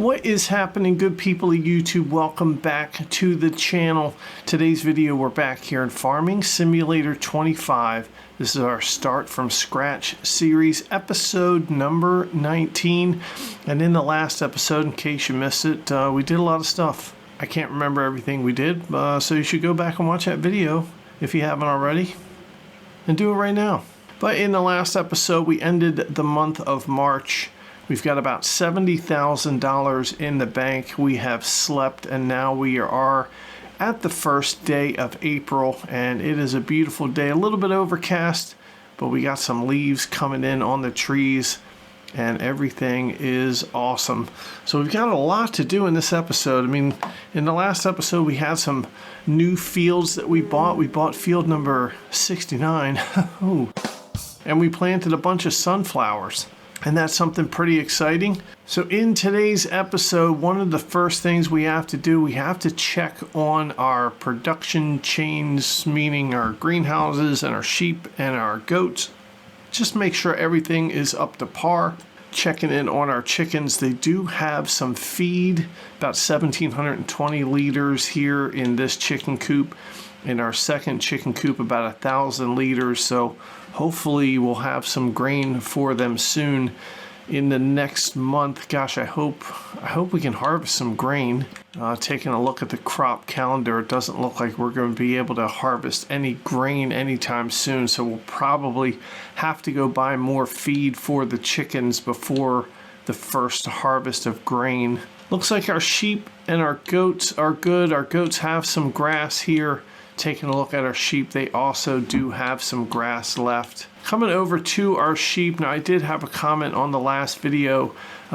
What is happening, good people of YouTube? Welcome back to the channel. Today's video, we're back here in Farming Simulator 25. This is our Start from Scratch series, episode number 19. And in the last episode, in case you missed it, we did a lot of stuff. I can't remember everything we did, so you should go back and watch that video if you haven't already, and do it right now. But in the last episode, we ended the month of March. We've got about $70,000 in the bank. We have slept, and now we are at the first day of April, and it is a beautiful day. A little bit overcast, but we got some leaves coming in on the trees, and everything is awesome. So we've got a lot to do in this episode. I mean, in the last episode, we had some new fields that we bought. We bought field number 69. Ooh. And we planted a bunch of sunflowers. And that's something pretty exciting. So in today's episode, one of the first things we have to do, we have to check on our production chains, meaning our greenhouses and our sheep and our goats. Just make sure everything is up to par. Checking in on our chickens. They do have some feed, about 1,720 liters here in this chicken coop. In our second chicken coop, about 1,000 liters. So hopefully we'll have some grain for them soon in the next month. Gosh, I hope we can harvest some grain. Taking a look at the crop calendar, it doesn't look like we're going to be able to harvest any grain anytime soon. So we'll probably have to go buy more feed for the chickens before the first harvest of grain. Looks like our sheep and our goats are good. Our goats have some grass here. Taking a look at our sheep, they also do have some grass left. Coming over to our sheep, now I did have a comment on the last video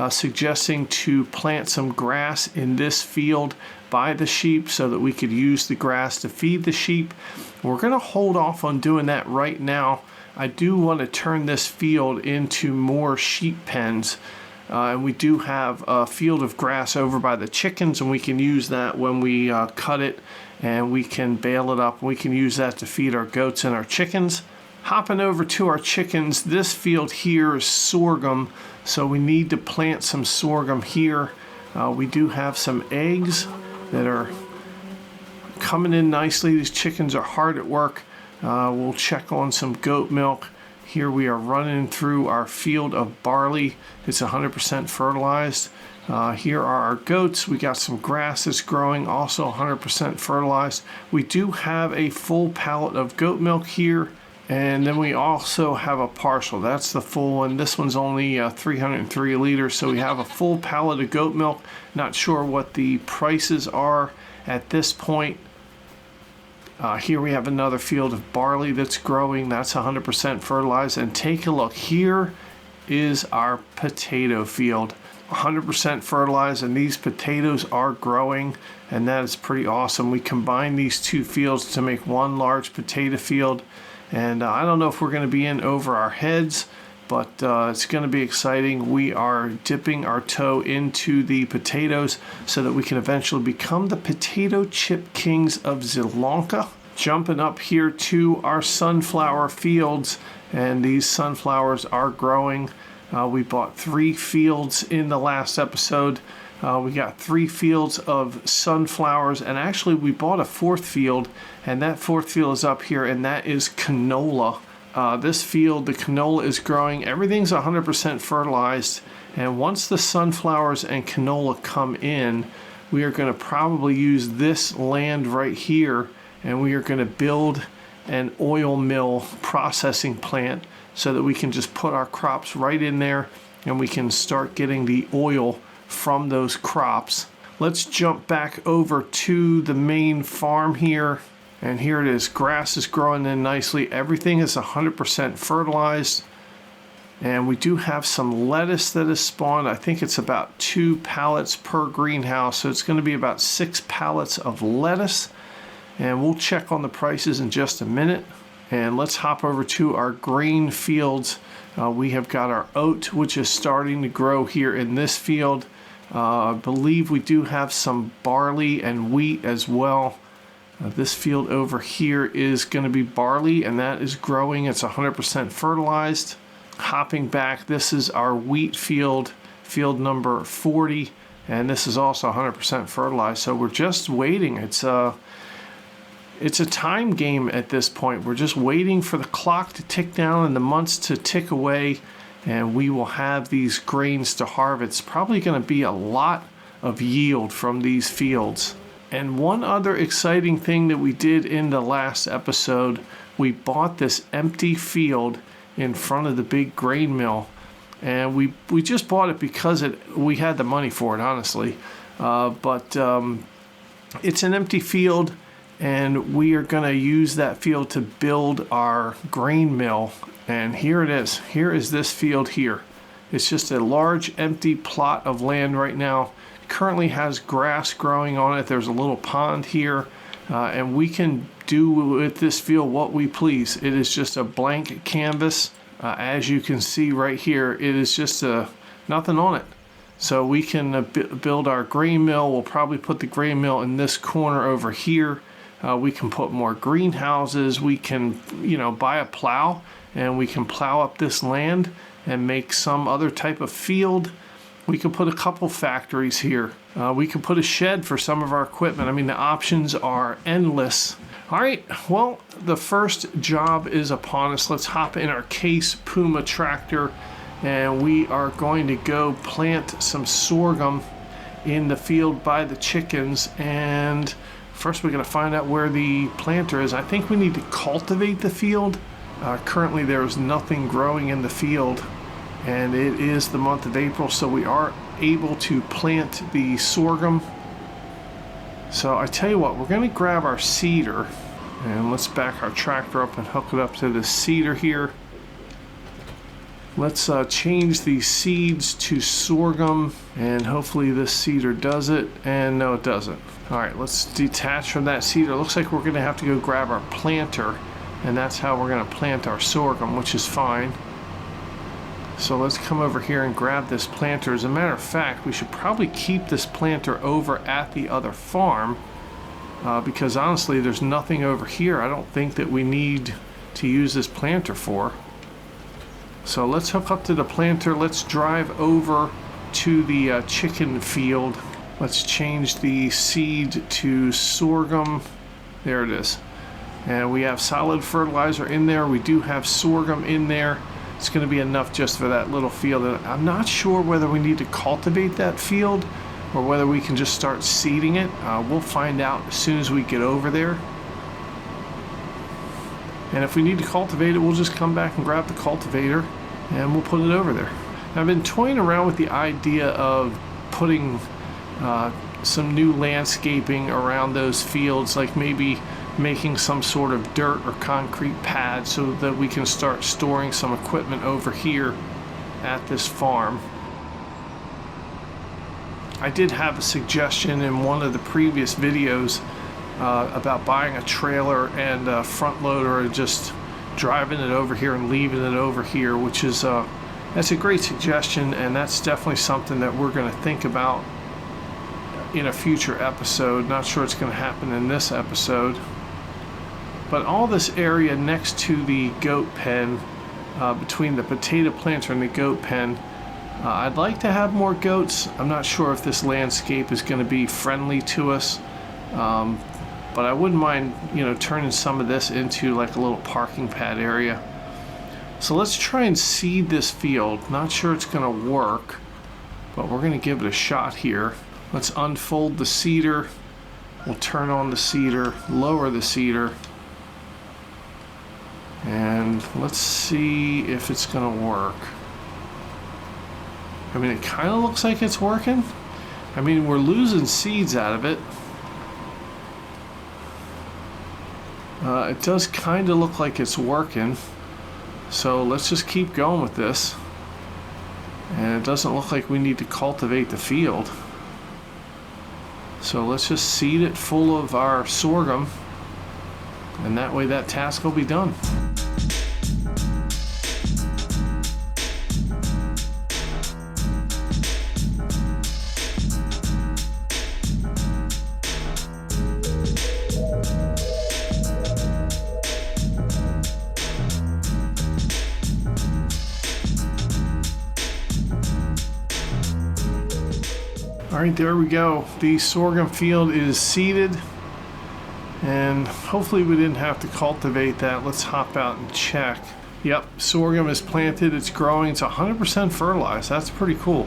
suggesting to plant some grass in this field by the sheep so that we could use the grass to feed the sheep. We're going to hold off on doing that right now. I do want to turn this field into more sheep pens. And we do have a field of grass over by the chickens, and we can use that when we cut it, and we can bale it up. We can use that to feed our goats and our chickens. Hopping over to our chickens, this field here is sorghum, so we need to plant some sorghum here. We do have some eggs that are coming in nicely. These chickens are hard at work. We'll check on some goat milk. Here we are running through our field of barley. It's 100% fertilized. Here are our goats. We got some grass that's growing, also 100% fertilized. We do have a full pallet of goat milk here, and then we also have a partial. That's the full one. This one's only 303 liters, so we have a full pallet of goat milk. Not sure what the prices are at this point. Here we have another field of barley that's growing. That's 100% fertilized. And take a look. Here is our potato field. 100% fertilized, and these potatoes are growing, and that is pretty awesome. We combine these two fields to make one large potato field. And I don't know if we're going to be in over our heads, but it's going to be exciting. We are dipping our toe into the potatoes so that we can eventually become the potato chip kings of Sri Lanka. Jumping up here to our sunflower fields, and these sunflowers are growing. We bought 3 fields in the last episode. We got 3 fields of sunflowers, and actually we bought a 4th field, and that 4th field is up here, and that is canola. This field, the canola is growing. Everything's 100% fertilized, and once the sunflowers and canola come in, we are going to probably use this land right here, and we are going to build an oil mill processing plant so that we can just put our crops right in there, and we can start getting the oil from those crops. Let's jump back over to the main farm here. And here it is. Grass is growing in nicely. Everything is 100% fertilized. And we do have some lettuce that is spawned. I think it's about 2 pallets per greenhouse. So it's going to be about 6 pallets of lettuce. And we'll check on the prices in just a minute. And let's hop over to our grain fields. We have got our oat, which is starting to grow here in this field. I believe we do have some barley and wheat as well. This field over here is going to be barley, and that is growing. It's 100% fertilized. Hopping back, this is our wheat field, field number 40, and this is also 100% fertilized. So we're just waiting. It's a time game at this point. We're just waiting for the clock to tick down and the months to tick away, and we will have these grains to harvest. It's probably going to be a lot of yield from these fields. And one other exciting thing that we did in the last episode, we bought this empty field in front of the big grain mill, and we just bought it because we had the money for it, honestly. But it's an empty field, and we are going to use that field to build our grain mill. And here it is. Here is this field here. It's just a large empty plot of land right now. Currently has grass growing on it. There's a little pond here, and we can do with this field what we please. It is just a blank canvas. As you can see right here, it is just nothing on it. So we can build our grain mill. We'll probably put the grain mill in this corner over here. We can put more greenhouses. We can, buy a plow, and we can plow up this land and make some other type of field. We could put a couple factories here. We could put a shed for some of our equipment. I mean, the options are endless. All right, well, the first job is upon us. Let's hop in our Case Puma tractor, and we are going to go plant some sorghum in the field by the chickens. And first we're going to find out where the planter is. I think we need to cultivate the field. Currently there is nothing growing in the field, and it is the month of April, so we are able to plant the sorghum. So I tell you what, we're going to grab our seeder, and let's back our tractor up and hook it up to the seeder here. Let's change the seeds to sorghum, and hopefully this seeder does it, and no, it doesn't. All right, let's detach from that seeder. Looks like we're going to have to go grab our planter, and that's how we're going to plant our sorghum, which is fine. So let's come over here and grab this planter. As a matter of fact, we should probably keep this planter over at the other farm, because honestly, there's nothing over here I don't think that we need to use this planter for. So let's hook up to the planter. Let's drive over to the chicken field. Let's change the seed to sorghum. There it is. And we have solid fertilizer in there. We do have sorghum in there. It's going to be enough just for that little field. And I'm not sure whether we need to cultivate that field or whether we can just start seeding it. We'll find out as soon as we get over there. And if we need to cultivate it, we'll just come back and grab the cultivator and we'll put it over there. Now, I've been toying around with the idea of putting some new landscaping around those fields, like maybe making some sort of dirt or concrete pad so that we can start storing some equipment over here at this farm. I did have a suggestion in one of the previous videos about buying a trailer and a front loader and just driving it over here and leaving it over here, which is that's a great suggestion, and that's definitely something that we're going to think about in a future episode. Not sure it's going to happen in this episode. But all this area next to the goat pen, between the potato planter and the goat pen, I'd like to have more goats. I'm not sure if this landscape is going to be friendly to us, but I wouldn't mind, turning some of this into like a little parking pad area. So let's try and seed this field. Not sure it's going to work, but we're going to give it a shot here. Let's unfold the seeder. We'll turn on the seeder, lower the seeder. And let's see if it's going to work. I mean, it kind of looks like it's working. I mean, we're losing seeds out of it. It does kind of look like it's working. So let's just keep going with this. And it doesn't look like we need to cultivate the field. So let's just seed it full of our sorghum. And that way that task will be done. All right, there we go. The sorghum field is seeded, and hopefully we didn't have to cultivate that. Let's hop out and check. Yep, sorghum is planted, it's growing, it's 100% fertilized. That's pretty cool.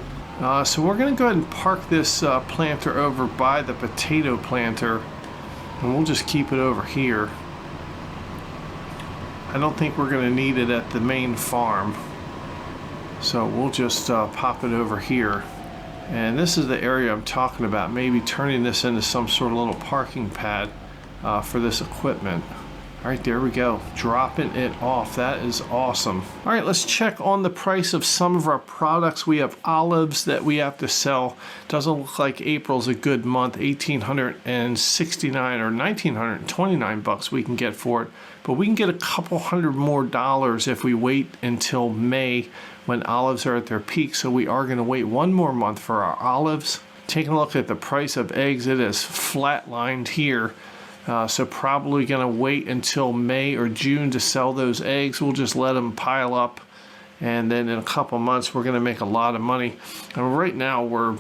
So we're gonna go ahead and park this planter over by the potato planter, and we'll just keep it over here. I don't think we're gonna need it at the main farm, so we'll just pop it over here. And this is the area I'm talking about, maybe turning this into some sort of little parking pad for this equipment. All right, there we go, dropping it off. That is awesome. All right, let's check on the price of some of our products. We have olives that we have to sell. Doesn't look like April's a good month. 1,869 or 1,929 bucks we can get for it, but we can get a couple $100 more if we wait until May when olives are at their peak. So we are gonna wait one more month for our olives. Taking a look at the price of eggs, it is flatlined here. So probably gonna wait until May or June to sell those eggs. We'll just let them pile up, and then in a couple months we're gonna make a lot of money. And right now we're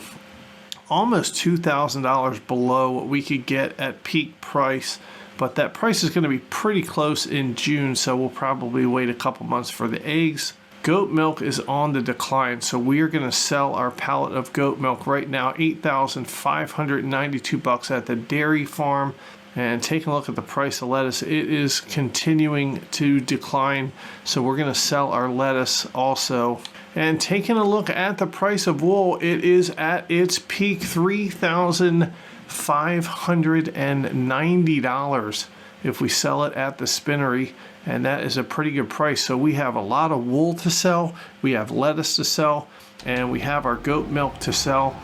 almost $2,000 below what we could get at peak price, but that price is gonna be pretty close in June, so we'll probably wait a couple months for the eggs. Goat milk is on the decline, so we are going to sell our pallet of goat milk right now, 8,592 bucks at the dairy farm. And taking a look at the price of lettuce, it is continuing to decline, so we're going to sell our lettuce also. And taking a look at the price of wool, it is at its peak, $3,590 if we sell it at the spinnery, and that is a pretty good price. So we have a lot of wool to sell, we have lettuce to sell, and we have our goat milk to sell.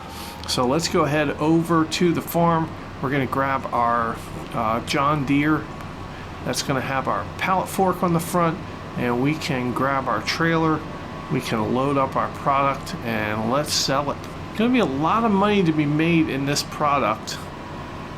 So let's go ahead over to the farm. We're going to grab our John Deere. That's going to have our pallet fork on the front, and we can grab our trailer, we can load up our product, and let's sell it. There's going to be a lot of money to be made in this product,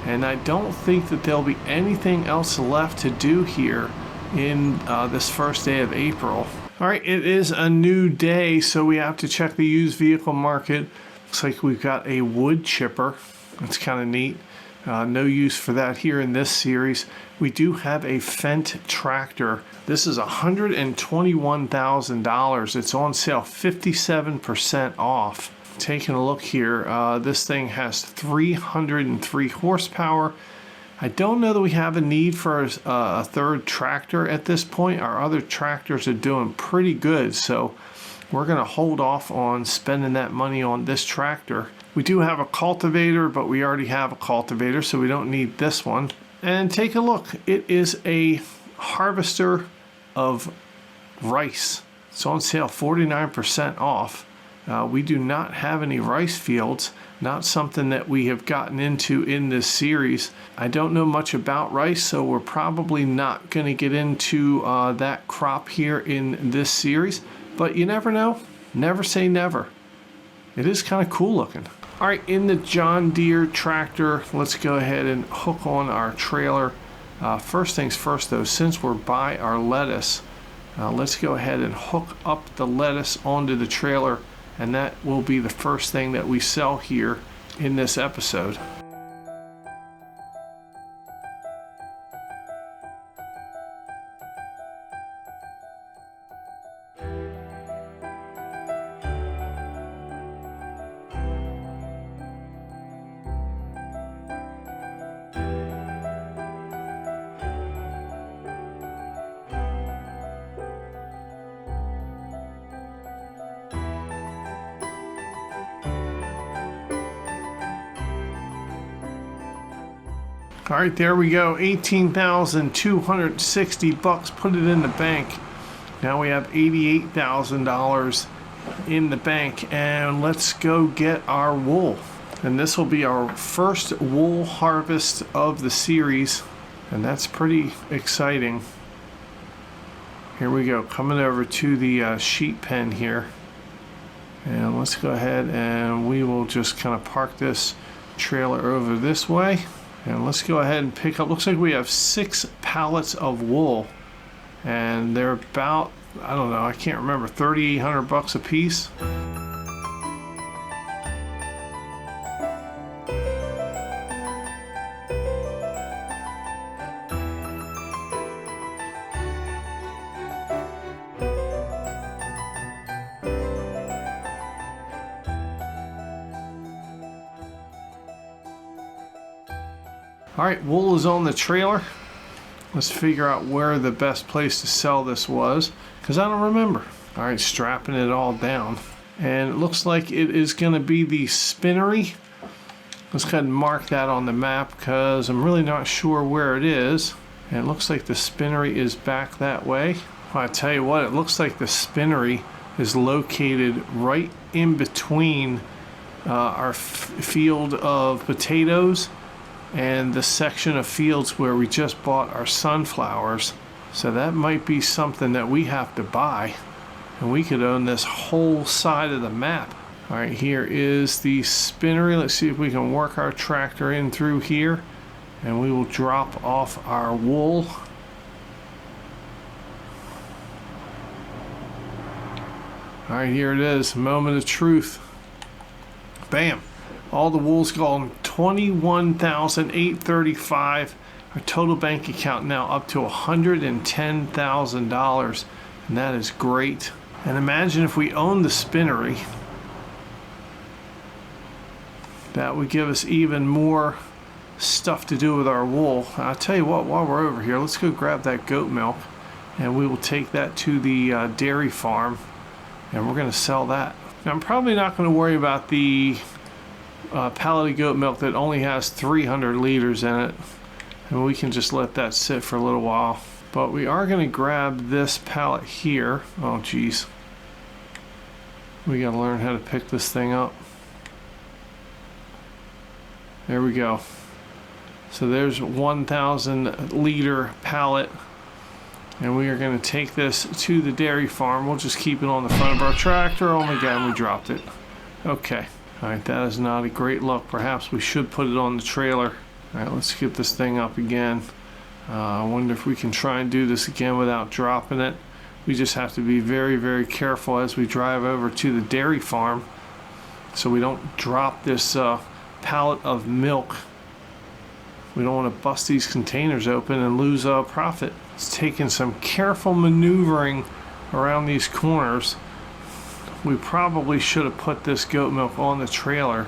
and I don't think that there'll be anything else left to do here in this first day of April. All right, it is a new day, so we have to check the used vehicle market. Looks like we've got a wood chipper. That's kind of neat. No use for that here in this series. We do have a Fendt tractor. This is $121,000. It's on sale 57% off. Taking a look here, this thing has 303 horsepower. I don't know that we have a need for a third tractor at this point. Our other tractors are doing pretty good, so we're going to hold off on spending that money on this tractor. We do have a cultivator, but we already have a cultivator, so we don't need this one. And take a look, it is a harvester of rice. It's on sale 49% off. We do not have any rice fields, not something that we have gotten into in this series. I don't know much about rice, so we're probably not going to get into that crop here in this series, but you never know. Never say never. It is kind of cool looking. All right, in the John Deere tractor, let's go ahead and hook on our trailer. First things first though, since we're by our lettuce, let's go ahead and hook up the lettuce onto the trailer, and that will be the first thing that we sell here in this episode. All right, there we go. 18,260 bucks. Put it in the bank. Now we have $88,000 in the bank, and let's go get our wool. And this will be our first wool harvest of the series, and that's pretty exciting. Here we go, coming over to the sheep pen here. And let's go ahead and we will just kind of park this trailer over this way. And let's go ahead and pick up, looks like we have 6 pallets of wool, and they're about, I don't know, I can't remember, 3,800 bucks a piece. All right, wool is on the trailer. Let's figure out where the best place to sell this was, because I don't remember. All right, strapping it all down. And it looks like it is going to be the spinnery. Let's go ahead and mark that on the map because I'm really not sure where it is. And it looks like the spinnery is back that way. Well, I tell you what, it looks like the spinnery is located right in between our field of potatoes and the section of fields where we just bought our sunflowers. So that might be something that we have to buy, and we could own this whole side of the map. All right, here is the spinnery. Let's see if we can work our tractor in through here, and we will drop off our wool. All right, here it is, moment of truth. Bam. All the wool's gone. $21,835. Our total bank account now up to $110,000, and that is great. And imagine if we owned the spinnery, that would give us even more stuff to do with our wool. I'll tell you what, while we're over here, let's go grab that goat milk, and we will take that to the dairy farm, and we're going to sell that. Now, I'm probably not going to worry about the pallet of goat milk that only has 300 liters in it, and we can just let that sit for a little while. But we are going to grab this pallet here. Oh geez, we got to learn how to pick this thing up. There we go. So there's 1,000 liter pallet, and we are going to take this to the dairy farm. We'll just keep it on the front of our tractor. Oh my god, we dropped it. Okay. Alright, that is not a great look. Perhaps we should put it on the trailer. Alright, let's get this thing up again. I wonder if we can try and do this again without dropping it. We just have to be very, very careful as we drive over to the dairy farm so we don't drop this pallet of milk. We don't want to bust these containers open and lose profit. It's taking some careful maneuvering around these corners. We probably should have put this goat milk on the trailer.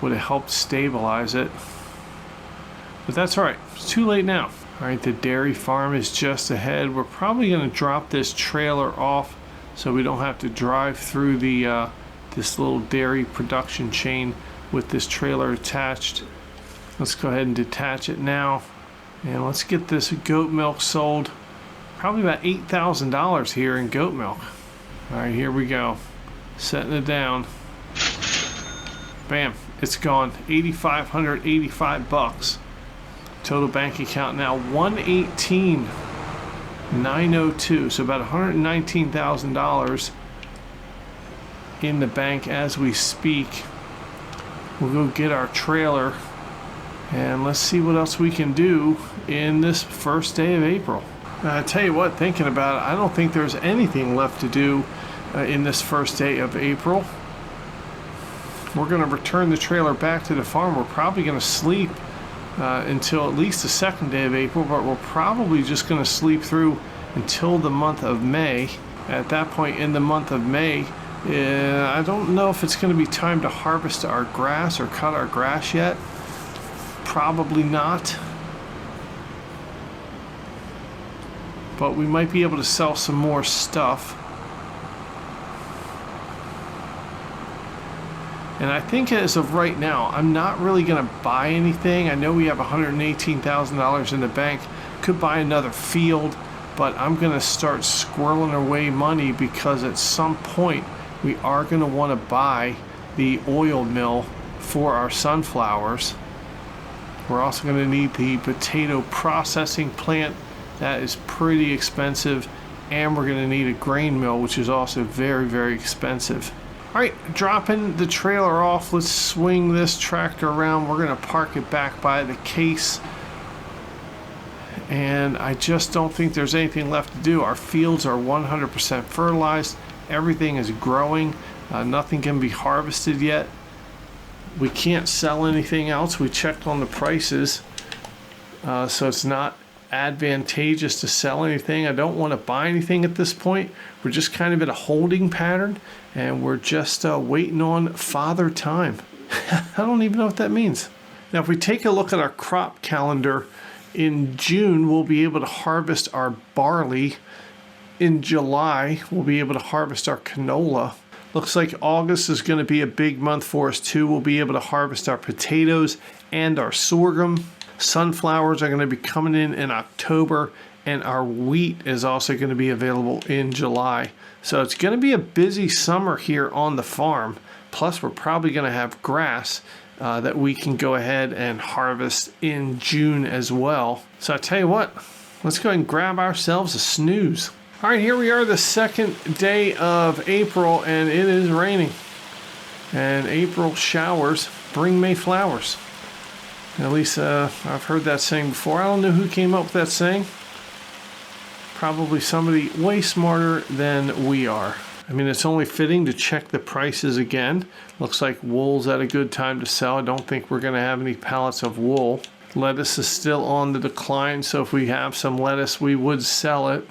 Would have helped stabilize it. But that's alright. It's too late now. Alright, the dairy farm is just ahead. We're probably going to drop this trailer off so we don't have to drive through the this little dairy production chain with this trailer attached. Let's go ahead and detach it now. And let's get this goat milk sold. Probably about $8,000 here in goat milk. Alright, here we go. Setting it down. Bam, it's gone. $8,585. Total bank account now $118,902. So about $119,000 in the bank as we speak. We'll go get our trailer and let's see what else we can do in this first day of April. I tell you what, thinking about it, I don't think there's anything left to do in this first day of April. We're going to return the trailer back to the farm. We're probably going to sleep until at least the second day of April, but we're probably just going to sleep through until the month of May. At that point in the month of May, I don't know if it's going to be time to harvest our grass or cut our grass yet. Probably not. But we might be able to sell some more stuff. And I think as of right now, I'm not really going to buy anything. I know we have $118,000 in the bank. Could buy another field, but I'm going to start squirreling away money because at some point we are going to want to buy the oil mill for our sunflowers. We're also going to need the potato processing plant. That is pretty expensive. And we're going to need a grain mill, which is also very, very expensive. Alright, dropping the trailer off. Let's swing this tractor around. We're going to park it back by the case. And I just don't think there's anything left to do. Our fields are 100% fertilized. Everything is growing. Nothing can be harvested yet. We can't sell anything else. We checked on the prices. So it's not advantageous to sell anything. I don't want to buy anything at this point. We're just kind of in a holding pattern, and we're just waiting on father time. I don't even know what that means. Now, if we take a look at our crop calendar, in June, we'll be able to harvest our barley. In July, we'll be able to harvest our canola. Looks like August is going to be a big month for us too. We'll be able to harvest our potatoes and our sorghum. Sunflowers are going to be coming in October, and our wheat is also going to be available in July. So it's going to be a busy summer here on the farm. Plus, we're probably going to have grass that we can go ahead and harvest in June as well. So I tell you what, let's go ahead and grab ourselves a snooze. All right, here we are, the second day of April, and it is raining. And April showers bring May flowers. At least I've heard that saying before. I don't know who came up with that saying. Probably somebody way smarter than we are. I mean, it's only fitting to check the prices again. Looks like wool's at a good time to sell. I don't think we're going to have any pallets of wool. Lettuce is still on the decline, so if we have some lettuce, we would sell it.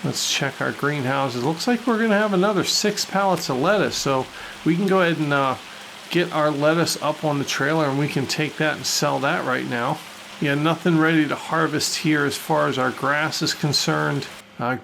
Let's check our greenhouses. Looks like we're going to have another 6 pallets of lettuce, so we can go ahead and get our lettuce up on the trailer, and we can take that and sell that right now. Yeah, nothing ready to harvest here as far as our grass is concerned.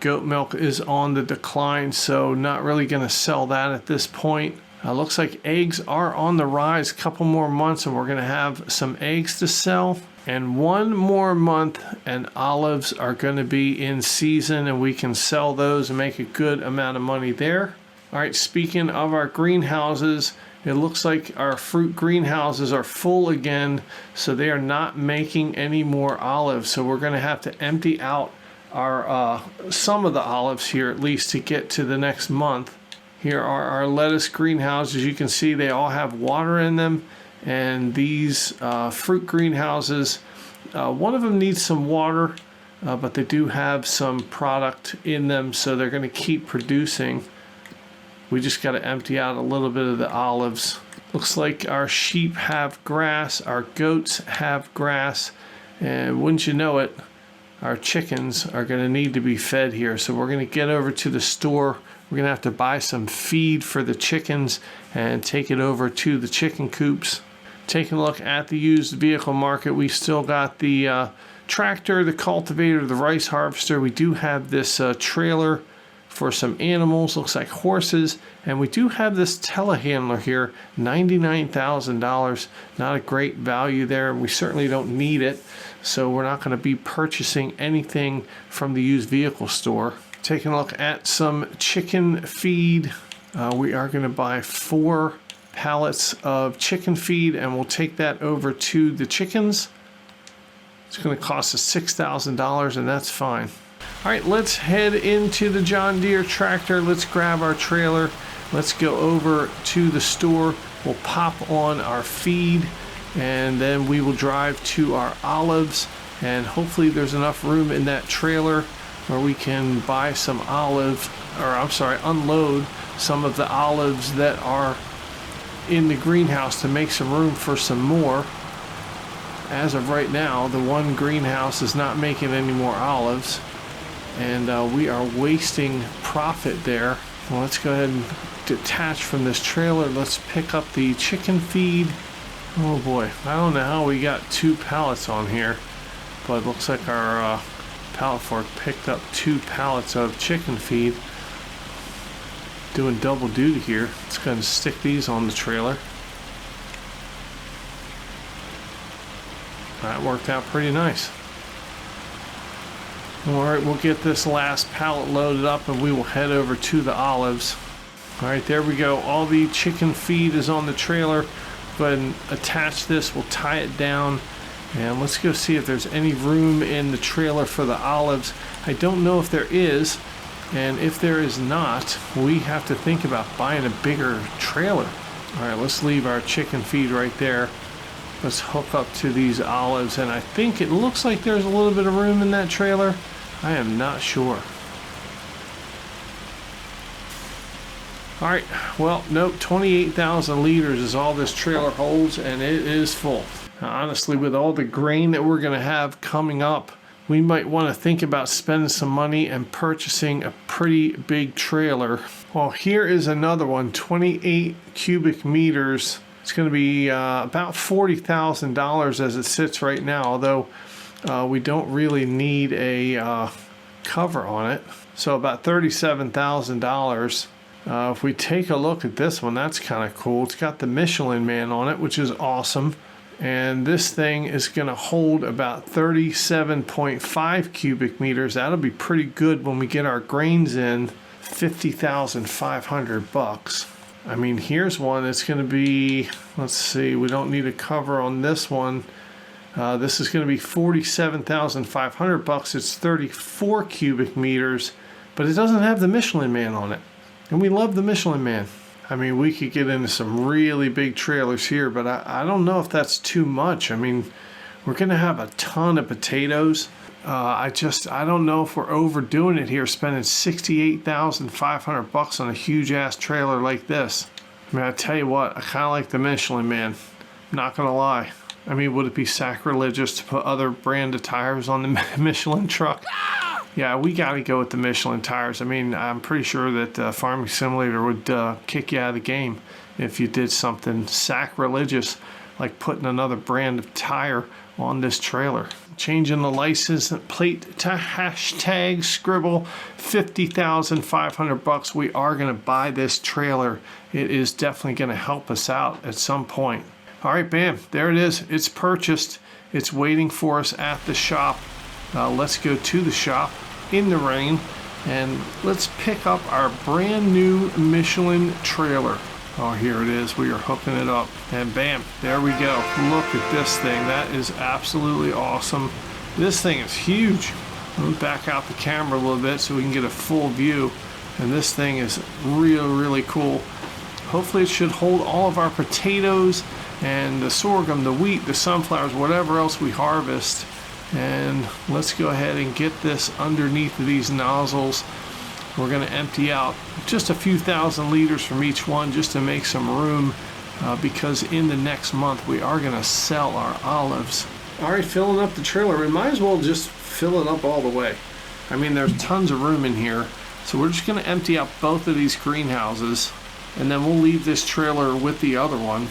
Goat milk is on the decline, so not really going to sell that at this point. Looks like eggs are on the rise. A couple more months and we're going to have some eggs to sell. And one more month and olives are going to be in season, and we can sell those and make a good amount of money there. All right, speaking of our greenhouses, it looks like our fruit greenhouses are full again, so they are not making any more olives. So we're going to have to empty out our some of the olives here at least to get to the next month. Here are our lettuce greenhouses. You can see they all have water in them, and these fruit greenhouses, one of them needs some water, but they do have some product in them, so they're going to keep producing. We just got to empty out a little bit of the olives. Looks like our sheep have grass, our goats have grass, and wouldn't you know it, our chickens are going to need to be fed here. So we're going to get over to the store. We're going to have to buy some feed for the chickens and take it over to the chicken coops. Taking a look at the used vehicle market, we still got the tractor, the cultivator, the rice harvester. We do have this trailer for some animals, looks like horses, and we do have this telehandler here, $99,000. Not a great value there. We certainly don't need it, so we're not going to be purchasing anything from the used vehicle store. Taking a look at some chicken feed, we are going to buy 4 pallets of chicken feed, and we'll take that over to the chickens. It's going to cost us $6,000, and that's fine. All right, let's head into the John Deere tractor. Let's grab our trailer. Let's go over to the store. We'll pop on our feed, and then we will drive to our olives, and hopefully there's enough room in that trailer where we can buy some unload some of the olives that are in the greenhouse to make some room for some more. As of right now, the one greenhouse is not making any more olives, and we are wasting profit there. Well, let's go ahead and detach from this trailer. Let's pick up the chicken feed. Oh boy, I don't know how we got 2 pallets on here, but it looks like our pallet fork picked up 2 pallets of chicken feed. Doing double duty here. Let's go ahead and stick these on the trailer. That worked out pretty nice. Alright, we'll get this last pallet loaded up and we will head over to the olives. Alright, there we go. All the chicken feed is on the trailer. Go ahead and attach this. We'll tie it down. And let's go see if there's any room in the trailer for the olives. I don't know if there is. And if there is not, we have to think about buying a bigger trailer. Alright, let's leave our chicken feed right there. Let's hook up to these olives, and I think it looks like there's a little bit of room in that trailer. I am not sure. Alright, well, nope, 28,000 liters is all this trailer holds, and it is full. Now, honestly, with all the grain that we're going to have coming up, we might want to think about spending some money and purchasing a pretty big trailer. Well, here is another one, 28 cubic meters It's going to be about $40,000 as it sits right now, although we don't really need a cover on it. So about $37,000. If we take a look at this one, that's kind of cool. It's got the Michelin Man on it, which is awesome. And this thing is going to hold about 37.5 cubic meters. That'll be pretty good when we get our grains in. $50,500. I mean, here's one. It's going to be, let's see, we don't need a cover on this one. This is going to be $47,500. It's 34 cubic meters, but it doesn't have the Michelin Man on it. And we love the Michelin Man. I mean, we could get into some really big trailers here, but I don't know if that's too much. I mean, we're going to have a ton of potatoes. I don't know if we're overdoing it here, spending $68,500 on a huge ass trailer like this. I mean, I tell you what, I kind of like the Michelin Man. I'm not going to lie. I mean, would it be sacrilegious to put other brand of tires on the Michelin truck? Yeah, we got to go with the Michelin tires. I mean, I'm pretty sure that Farming Simulator would kick you out of the game if you did something sacrilegious like putting another brand of tire on this trailer. Changing the license plate to hashtag scribble $50,500. We are going to buy this trailer. It is definitely going to help us out at some point. All right, bam, there it is. It's purchased. It's waiting for us at the shop. Let's go to the shop in the rain and let's pick up our brand new Michelin trailer. Oh, here it is. We are hooking it up and bam, there we go. Look at this thing. That is absolutely awesome. This thing is huge. Let me back out the camera a little bit so we can get a full view. And this thing is really cool. Hopefully it should hold all of our potatoes and the sorghum, the wheat, the sunflowers, whatever else we harvest. And let's go ahead and get this underneath of these nozzles. We're going to empty out just a few thousand liters from each one just to make some room because in the next month we are going to sell our olives. All right, filling up the trailer. We might as well just fill it up all the way. I mean, there's tons of room in here. So we're just going to empty out both of these greenhouses and then we'll leave this trailer with the other one.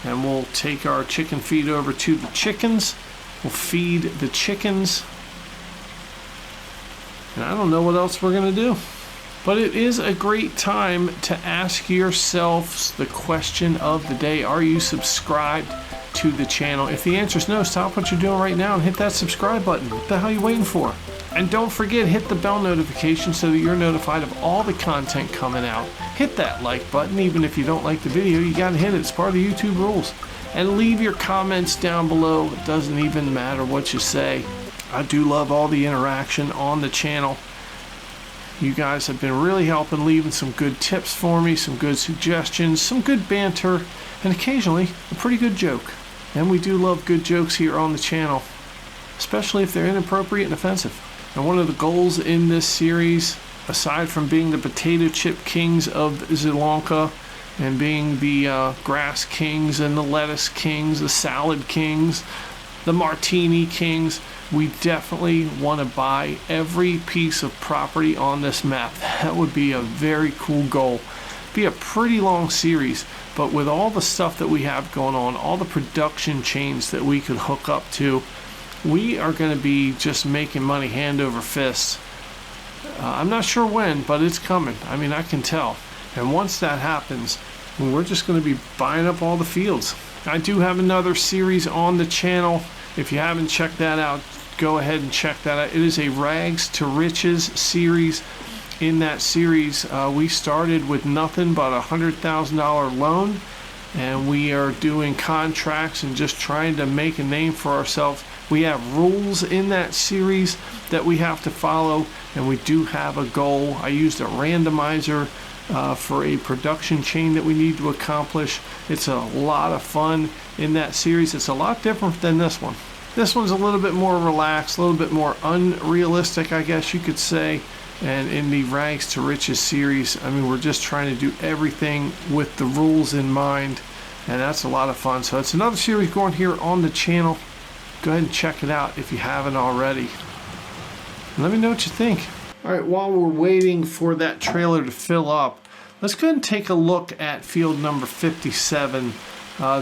And we'll take our chicken feed over to the chickens. We'll feed the chickens. And I don't know what else we're going to do. But it is a great time to ask yourselves the question of the day. Are you subscribed to the channel? If the answer is no, stop what you're doing right now and hit that subscribe button. What the hell are you waiting for? And don't forget, hit the bell notification so that you're notified of all the content coming out. Hit that like button. Even if you don't like the video, you got to hit it. It's part of the YouTube rules. And leave your comments down below. It doesn't even matter what you say. I do love all the interaction on the channel. You guys have been really helping, leaving some good tips for me, some good suggestions, some good banter, and occasionally a pretty good joke. And we do love good jokes here on the channel, especially if they're inappropriate and offensive. And one of the goals in this series, aside from being the potato chip kings of Sri Lanka, and being the grass kings and the lettuce kings, the salad kings, the martini kings, we definitely want to buy every piece of property on this map. That would be a very cool goal. Be a pretty long series, but with all the stuff that we have going on, all the production chains that we could hook up to, we are going to be just making money hand over fist. I'm not sure when, but it's coming. I mean, I can tell. And once that happens, we're just going to be buying up all the fields. I do have another series on the channel. If you haven't checked that out, go ahead and check that out. It is a Rags to Riches series. In that series, we started with nothing but a $100,000 loan, and we are doing contracts and just trying to make a name for ourselves. We have rules in that series that we have to follow, and we do have a goal. I used a randomizer for a production chain that we need to accomplish. It's a lot of fun in that series. It's a lot different than this one. This one's a little bit more relaxed, a little bit more unrealistic, I guess you could say. And in the Rags to Riches series, I mean, we're just trying to do everything with the rules in mind, and that's a lot of fun. So it's another series going here on the channel. Go ahead and check it out if you haven't already. Let me know what you think. All right, while we're waiting for that trailer to fill up, Let's go ahead and take a look at field number 57.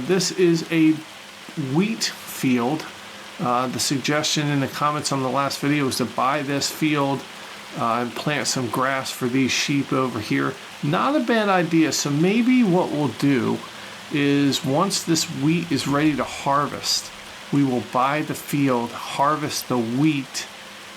This is a wheat field. The suggestion in the comments on the last video was to buy this field and plant some grass for these sheep over here. Not a bad idea. So maybe what we'll do is once this wheat is ready to harvest, we will buy the field, harvest the wheat,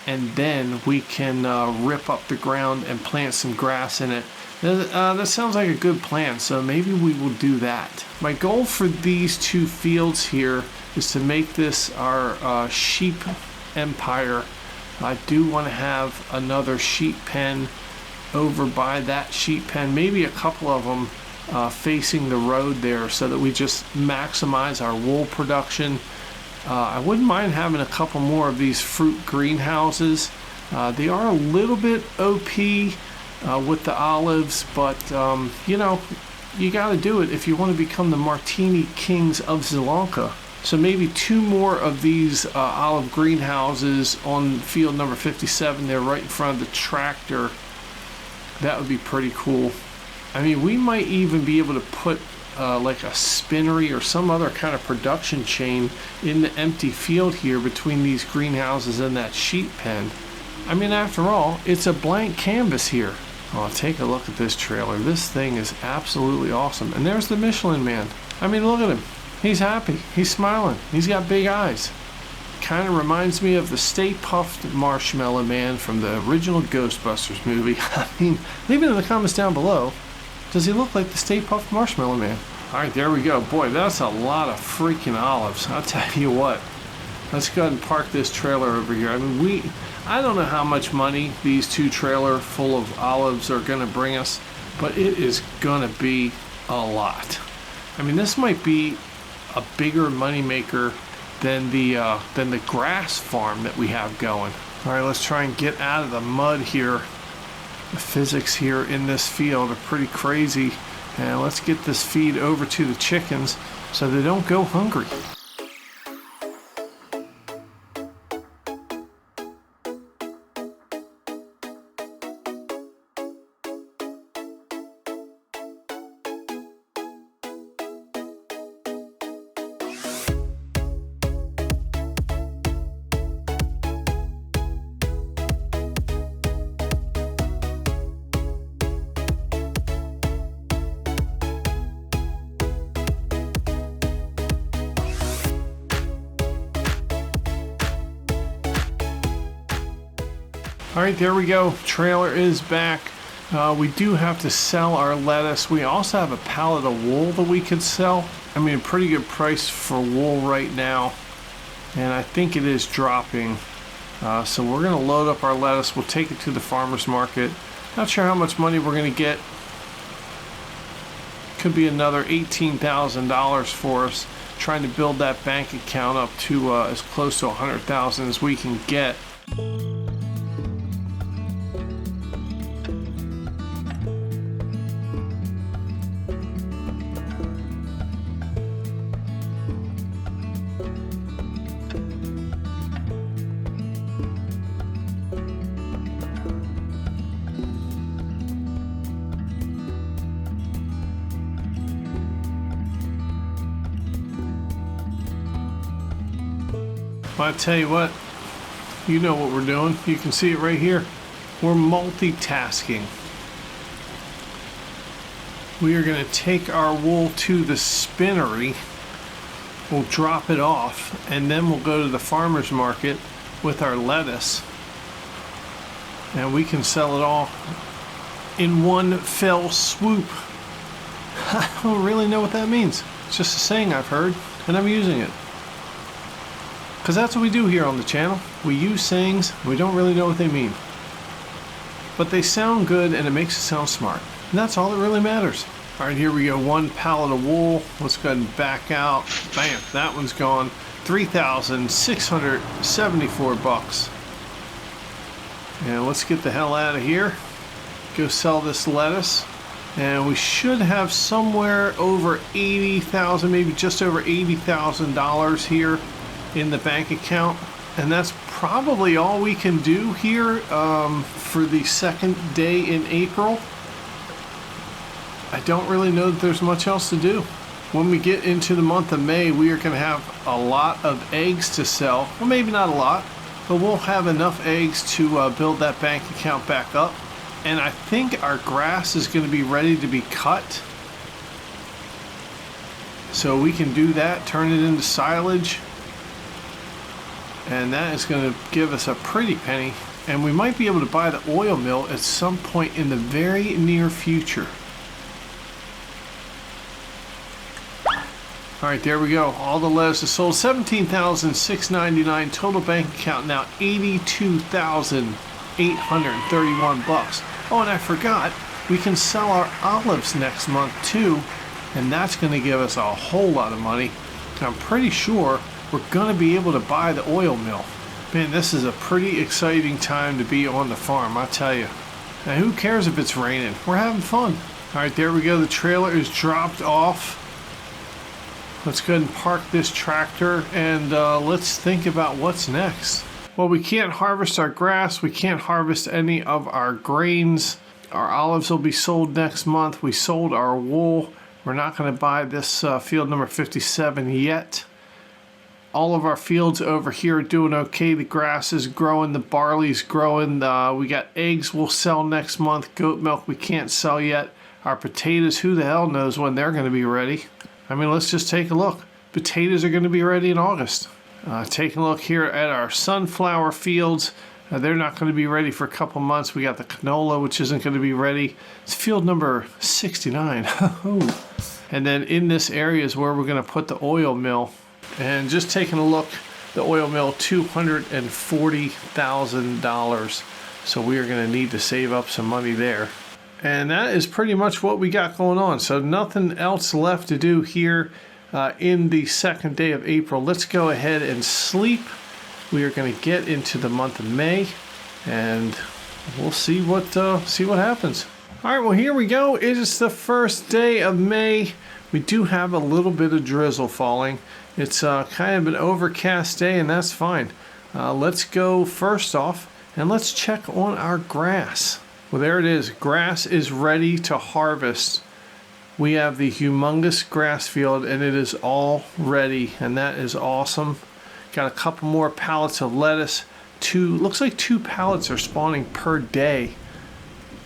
and then we can rip up the ground and plant some grass in it. That sounds like a good plan, so maybe we will do that. My goal for these two fields here is to make this our sheep empire. I do want to have another sheep pen over by that sheep pen, maybe a couple of them facing the road there, so that we just maximize our wool production. I wouldn't mind having a couple more of these fruit greenhouses. They are a little bit OP with the olives, but you know, you got to do it if you want to become the Martini kings of Sri Lanka. So maybe two more of these olive greenhouses on field number 57 there, right in front of the tractor. That would be pretty cool. I mean, we might even be able to put like a spinnery or some other kind of production chain in the empty field here between these greenhouses and that sheep pen. I mean, after all, it's a blank canvas here. Oh, take a look at this trailer. This thing is absolutely awesome. And there's the Michelin Man. I mean, look at him. He's happy. He's smiling. He's got big eyes. Kind of reminds me of the Stay Puft Marshmallow Man from the original Ghostbusters movie. I mean, leave it in the comments down below. Does he look like the Stay Puft Marshmallow Man? All right, there we go. Boy, that's a lot of freaking olives. I'll tell you what. Let's go ahead and park this trailer over here. I mean, I don't know how much money these two trailers full of olives are going to bring us, but it is going to be a lot. I mean, this might be a bigger moneymaker than the grass farm that we have going. All right, let's try and get out of the mud here. The physics here in this field are pretty crazy. And let's get this feed over to the chickens so they don't go hungry. All right, there we go. Trailer is back. We do have to sell our lettuce. We also have a pallet of wool that we could sell. I mean, a pretty good price for wool right now. And I think it is dropping. So we're going to load up our lettuce. We'll take it to the farmer's market. Not sure how much money we're going to get. Could be another $18,000 for us. Trying to build that bank account up to as close to $100,000 as we can get. Well, I tell you what, you know what we're doing. You can see it right here. We're multitasking. We are going to take our wool to the spinnery. We'll drop it off, and then we'll go to the farmer's market with our lettuce. And we can sell it all in one fell swoop. I don't really know what that means. It's just a saying I've heard, and I'm using it. Because that's what we do here on the channel. We use sayings, we don't really know what they mean. But they sound good and it makes it sound smart. And that's all that really matters. All right, here we go. One pallet of wool. Let's go ahead and back out. Bam, that one's gone. $3,674. And let's get the hell out of here. Go sell this lettuce. And we should have somewhere over $80,000, maybe just over $80,000 here in the bank account, and that's probably all we can do here for the second day in April. I don't really know that there's much else to do. When we get into the month of May, we are going to have a lot of eggs to sell. Well, maybe not a lot, but we'll have enough eggs to build that bank account back up. And I think our grass is going to be ready to be cut. So we can do that, turn it into silage. And that is going to give us a pretty penny. And we might be able to buy the oil mill at some point in the very near future. All right, there we go. All the lettuce is sold. $17,699 total bank account now. $82,831. Oh, and I forgot, we can sell our olives next month too, and that's going to give us a whole lot of money. I'm pretty sure we're going to be able to buy the oil mill. Man, this is a pretty exciting time to be on the farm, I tell you. Now, who cares if it's raining? We're having fun. All right, there we go. The trailer is dropped off. Let's go ahead and park this tractor and let's think about what's next. Well, we can't harvest our grass. We can't harvest any of our grains. Our olives will be sold next month. We sold our wool. We're not going to buy this field number 57 yet. All of our fields over here are doing okay. The grass is growing. The barley's growing. We got eggs we'll sell next month. Goat milk we can't sell yet. Our potatoes, who the hell knows when they're going to be ready. I mean, let's just take a look. Potatoes are going to be ready in August. Taking a look here at our sunflower fields. They're not going to be ready for a couple months. We got the canola, which isn't going to be ready. It's field number 69. And then in this area is where we're going to put the oil mill. And just taking a look, the oil mill, $240,000. So we are going to need to save up some money there. And that is pretty much what we got going on. So nothing else left to do here in the second day of April. Let's go ahead and sleep. We are going to get into the month of May, and we'll see what happens. All right, well, here we go. It is the first day of May. We do have a little bit of drizzle falling. It's kind of an overcast day, and that's fine. Let's go first off, and let's check on our grass. Well, there it is. Grass is ready to harvest. We have the humongous grass field, and it is all ready, and that is awesome. Got a couple more pallets of lettuce. Looks like 2 pallets are spawning per day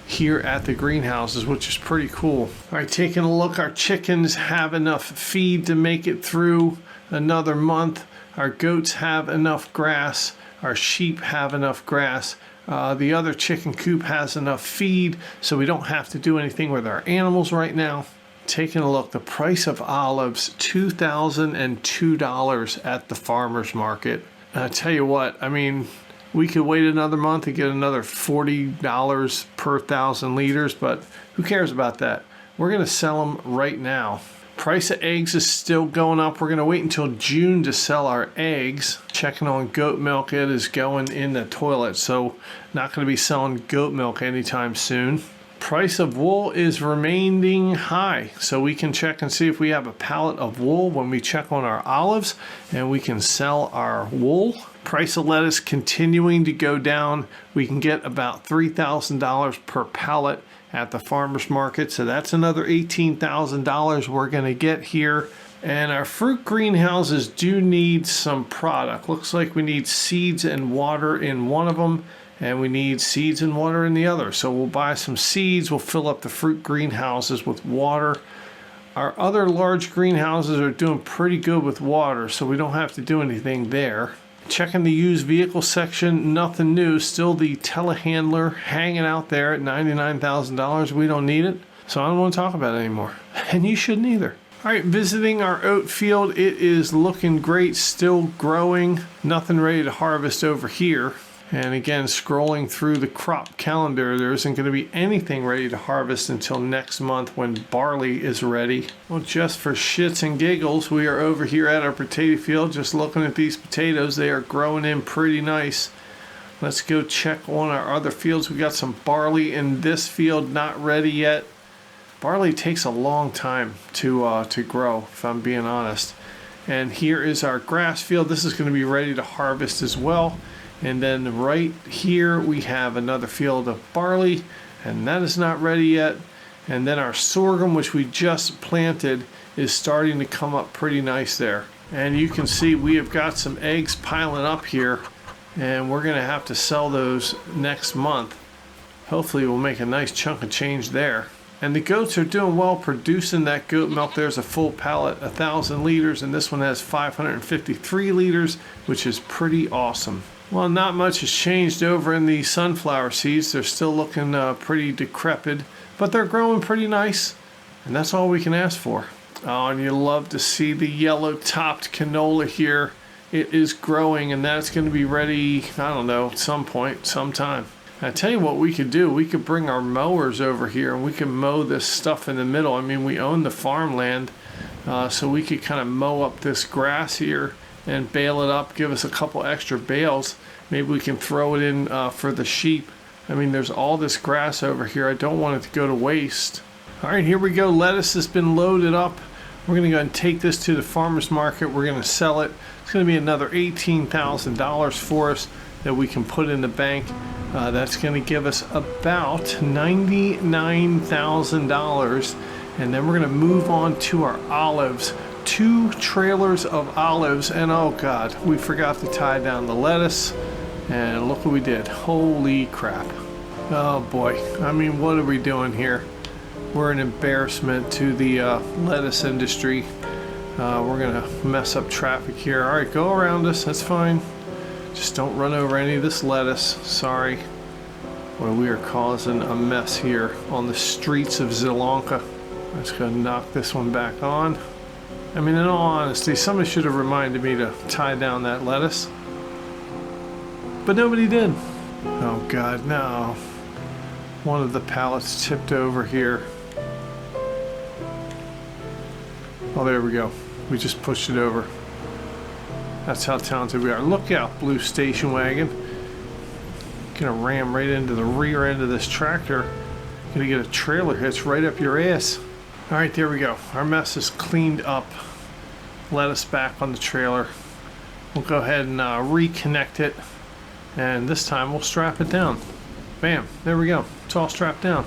here at the greenhouses, which is pretty cool. All right, taking a look, our chickens have enough feed to make it through another month. Our goats have enough grass. Our sheep have enough grass. The other chicken coop has enough feed, so we don't have to do anything with our animals right now. Taking a look, the price of olives, $2,002 at the farmer's market. I tell you what, I mean, we could wait another month and get another $40 per 1,000 liters, but who cares about that? We're going to sell them right now. Price of eggs is still going up. We're going to wait until June to sell our eggs. Checking on goat milk, it is going in the toilet, so not going to be selling goat milk anytime soon. Price of wool is remaining high, so we can check and see if we have a pallet of wool when we check on our olives, and we can sell our wool. Price of lettuce continuing to go down. We can get about $3,000 per pallet at the farmer's market, so that's another $18,000 we're going to get here. And our fruit greenhouses do need some product. Looks like we need seeds and water in one of them, and we need seeds and water in the other. So we'll buy some seeds, we'll fill up the fruit greenhouses with water. Our other large greenhouses are doing pretty good with water, so we don't have to do anything there. Checking the used vehicle section, nothing new. Still the telehandler hanging out there at $99,000. We don't need it, so I don't want to talk about it anymore. And you shouldn't either. All right, visiting our oat field. It is looking great, still growing. Nothing ready to harvest over here. And again, scrolling through the crop calendar, there isn't going to be anything ready to harvest until next month when barley is ready. Well, just for shits and giggles, we are over here at our potato field, just looking at these potatoes. They are growing in pretty nice. Let's go check on our other fields. We got some barley in this field, not ready yet. Barley takes a long time to grow, if I'm being honest. And here is our grass field. This is going to be ready to harvest as well. And then right here we have another field of barley, and that is not ready yet. And then our sorghum, which we just planted, is starting to come up pretty nice there. And you can see we have got some eggs piling up here, and we're going to have to sell those next month. Hopefully we'll make a nice chunk of change there. And the goats are doing well producing that goat milk. There's a full pallet, 1,000 liters, and this one has 553 liters, which is pretty awesome. Well, not much has changed over in the sunflower seeds. They're still looking pretty decrepit, but they're growing pretty nice, and that's all we can ask for. Oh, and you love to see the yellow-topped canola here. It is growing, and that's going to be ready, I don't know, at some point, sometime. I tell you what we could do. We could bring our mowers over here, and we can mow this stuff in the middle. I mean, we own the farmland, so we could kind of mow up this grass here and bale it up, give us a couple extra bales. Maybe we can throw it in for the sheep. I mean, there's all this grass over here. I don't want it to go to waste. All right, here we go. Lettuce has been loaded up. We're going to go and take this to the farmer's market. We're going to sell it. It's going to be another $18,000 for us that we can put in the bank. That's going to give us about $99,000. And then we're going to move on to our olives. 2 trailers of olives. And oh God, we forgot to tie down the lettuce. And look what we did. Holy crap. Oh boy. I mean, what are we doing here? We're an embarrassment to the lettuce industry. We're gonna mess up traffic here. All right, go around us, that's fine. Just don't run over any of this lettuce, sorry. Boy, we are causing a mess here on the streets of Sri Lanka. Let's go knock this one back on. I mean, in all honesty, somebody should have reminded me to tie down that lettuce. But nobody did. Oh God, no. One of the pallets tipped over here. Oh, there we go. We just pushed it over. That's how talented we are. Look out, blue station wagon. Gonna ram right into the rear end of this tractor. Gonna get a trailer hitch right up your ass. All right, there we go. Our mess is cleaned up. Let us back on the trailer. We'll go ahead and reconnect it. And this time we'll strap it down. Bam, there we go. It's all strapped down.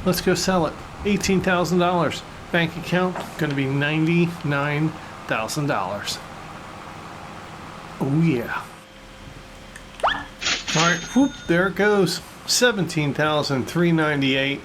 Let's go sell it. $18,000. Bank account gonna be $99,000. Oh yeah. All right, whoop, there it goes. $17,398. I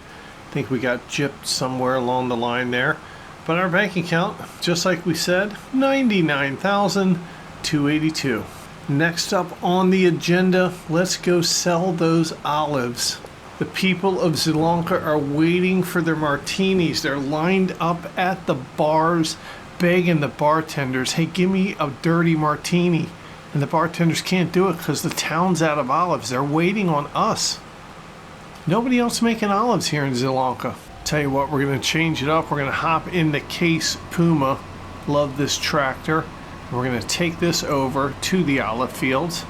think we got gypped somewhere along the line there. But our bank account, just like we said, $99,282. Next up on the agenda, let's go sell those olives. The people of Sri Lanka are waiting for their martinis. They're lined up at the bars, begging the bartenders, hey, give me a dirty martini. And the bartenders can't do it because the town's out of olives. They're waiting on us. Nobody else making olives here in Sri Lanka. Tell you what, we're going to change it up. We're going to hop in the Case Puma. Love this tractor. We're going to take this over to the olive fields.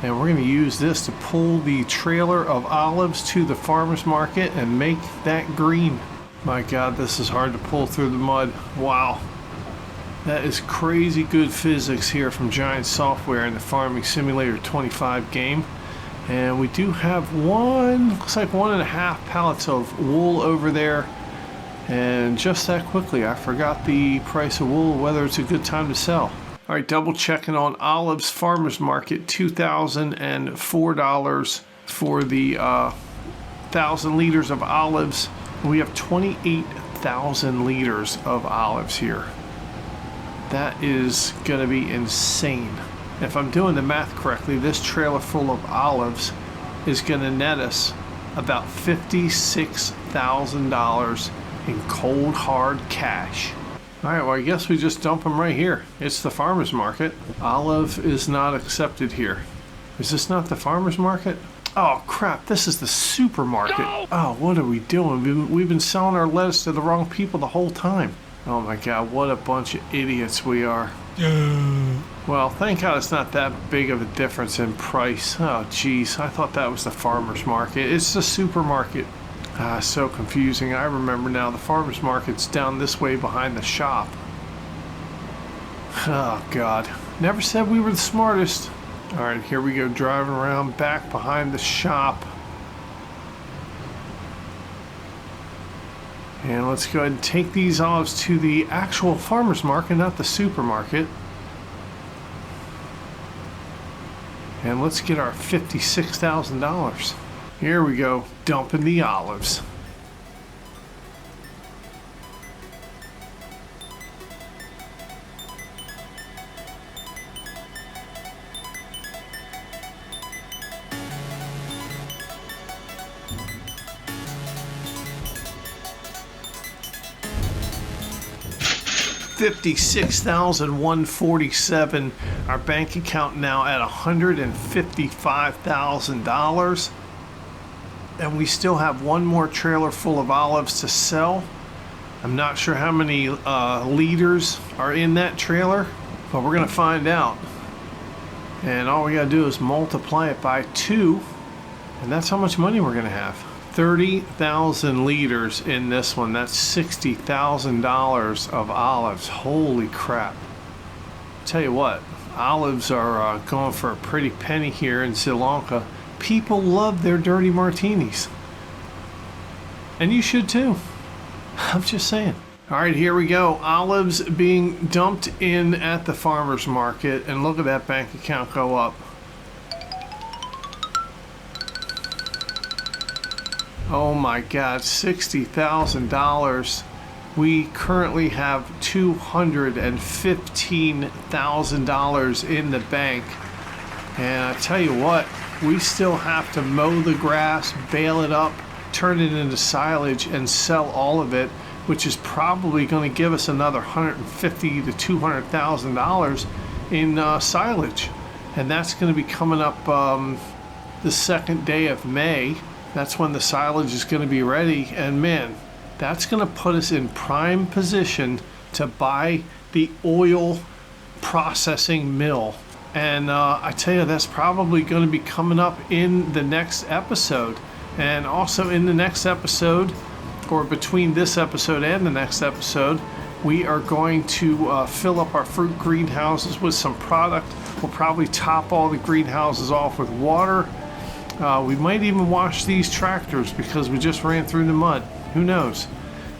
And we're going to use this to pull the trailer of olives to the farmer's market and make that green. My God, this is hard to pull through the mud. Wow. That is crazy good physics here from Giant Software in the Farming Simulator 25 game. And we do have looks like 1.5 pallets of wool over there. And just that quickly, I forgot the price of wool, whether it's a good time to sell. All right, double checking on olives, farmer's market, $2,004 for the 1,000 liters of olives. We have 28,000 liters of olives here. That is gonna be insane. If I'm doing the math correctly, this trailer full of olives is gonna net us about $56,000 in cold hard cash. All right, well, I guess we just dump them right here. It's the farmer's market. Olive is not accepted here. Is this not the farmer's market? Oh crap, this is the supermarket. No! Oh, what are we doing? We've been selling our lettuce to the wrong people the whole time. Oh my God, what a bunch of idiots we are. Well, thank God it's not that big of a difference in price. Oh geez, I thought that was the farmer's market. It's the supermarket. So confusing. I remember now, the farmer's market's down this way behind the shop. Oh God, never said we were the smartest. All right, here we go, driving around back behind the shop. And let's go ahead and take these olives to the actual farmer's market, not the supermarket. And let's get our $56,000. Here we go, dumping the olives. $56,147. Our bank account now at $155,000, and we still have one more trailer full of olives to sell. I'm not sure how many liters are in that trailer, but we're gonna find out. And all we gotta do is multiply it by 2, and that's how much money we're gonna have. 30,000 liters in this one. That's $60,000 of olives. Holy crap. Tell you what, olives are going for a pretty penny here in Sri Lanka. People love their dirty martinis. And you should too. I'm just saying. All right, here we go. Olives being dumped in at the farmer's market, and look at that bank account go up. Oh my God, $60,000. We currently have $215,000 in the bank. And I tell you what, we still have to mow the grass, bale it up, turn it into silage, and sell all of it, which is probably going to give us another $150,000 to $200,000 in silage. And that's going to be coming up the second day of May. That's when the silage is going to be ready, and man, that's going to put us in prime position to buy the oil processing mill. And I tell you, that's probably going to be coming up in the next episode. And also in the next episode, or between this episode and the next episode, we are going to fill up our fruit greenhouses with some product. We'll probably top all the greenhouses off with water. We might even wash these tractors because we just ran through the mud. Who knows?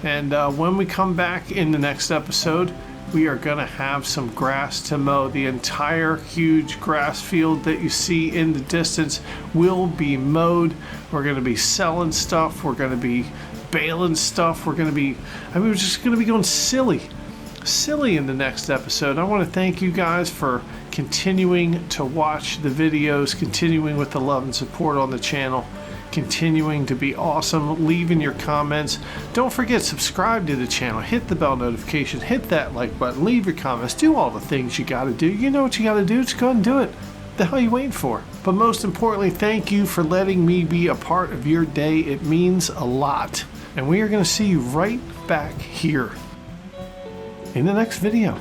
And when we come back in the next episode, we are going to have some grass to mow. The entire huge grass field that you see in the distance will be mowed. We're going to be selling stuff. We're going to be baling stuff. We're just going to be going silly in the next episode. I want to thank you guys for continuing to watch the videos, continuing with the love and support on the channel, continuing to be awesome, leaving your comments. Don't forget, subscribe to the channel, hit the bell notification, hit that like button, leave your comments, do all the things you got to do. You know what you got to do, just go ahead and do it. The hell are you waiting for? But most importantly, thank you for letting me be a part of your day. It means a lot. And we are going to see you right back here in the next video.